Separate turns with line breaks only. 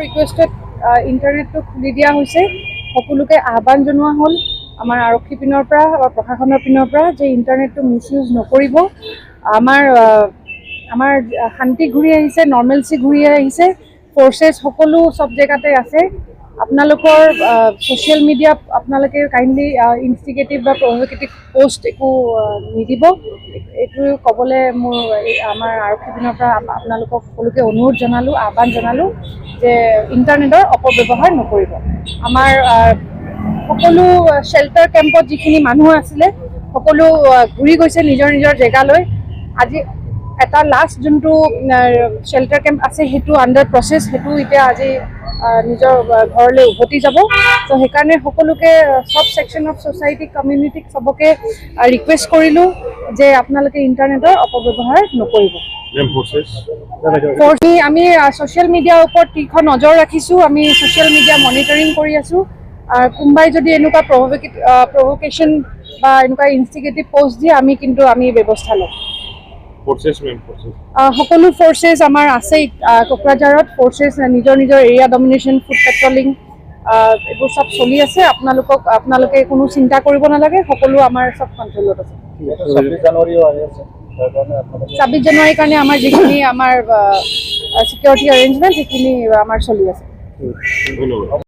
ৰিকুৱেষ্টত ইণ্টাৰনেটটো খুলি দিয়া হৈছে। সকলোকে আহ্বান জনোৱা হ'ল আমাৰ আৰক্ষী পিনৰ পৰা বা প্ৰশাসনৰ পিনৰ পৰা যে ইণ্টাৰনেটটো মিছ ইউজ নকৰিব। আমাৰ শান্তি ঘূৰি আহিছে, নৰ্মেলচি ঘূৰি আহিছে। ফ'ৰ্চেছ সকলো চব জেগাতে আছে। আপোনালোকৰ ছ'চিয়েল মিডিয়াত আপোনালোকে কাইণ্ডলি ইনষ্টিগেটিভ বা প্ৰভোকেটিভ পোষ্ট একো নিদিব। এইটো ক'বলৈ মোৰ আমাৰ আৰক্ষী পিনৰ পৰা আপোনালোকক সকলোকে অনুৰোধ জনালোঁ, আহ্বান জনালোঁ যে ইণ্টাৰনেটৰ অপব্যৱহাৰ নকৰিব। আমাৰ সকলো শ্বেল্টাৰ কেম্পত যিখিনি মানুহ আছিলে সকলো ঘূৰি গৈছে নিজৰ নিজৰ জেগালৈ। আজি এটা লাষ্ট যোনটো শ্বেল্টাৰ কেম্প আছে সেইটো আণ্ডাৰ প্ৰচেছ, সেইটো এতিয়া আজি নিজৰ ঘৰলৈ উভতি যাব। ত' সেইকাৰণে সকলোকে চব ছেকশ্যন অফ ছ'চাইটি কমিউনিটিক চবকে ৰিকুৱেষ্ট কৰিলোঁ যে আপোনালোকে ইণ্টাৰনেটৰ অপব্যৱহাৰ নকৰিব। আমি ছ'চিয়েল মিডিয়াৰ ওপৰত তীক্ষ্ণ নজৰ ৰাখিছোঁ। আমি ছ'চিয়েল মিডিয়া মনিটৰিং কৰি আছোঁ। কোনোবাই যদি এনেকুৱা প্ৰভোকেশ্যন বা এনেকুৱা ইনষ্টিগেটিভ পষ্ট দিয়ে আমি ব্যৱস্থা ল'ম। সকলো ফ'ৰ্চেছ আমাৰ আছেই কোকৰাঝাৰত। ফ'ৰ্চেছ নিজৰ নিজৰ এৰিয়া ডমিনেশ্যন, ফুড পেট্ৰলিং এইবোৰ চব চলি আছে। আপোনালোকে কোনো চিন্তা কৰিব নালাগে, সকলো আমাৰ চব কণ্ট্ৰলত আছে। 26 জানুৱাৰীৰ কাৰণে আমাৰ যিখিনি আমাৰ ছিকিউৰিটি এৰেঞ্জমেণ্ট সেইখিনি আমাৰ চলি আছে।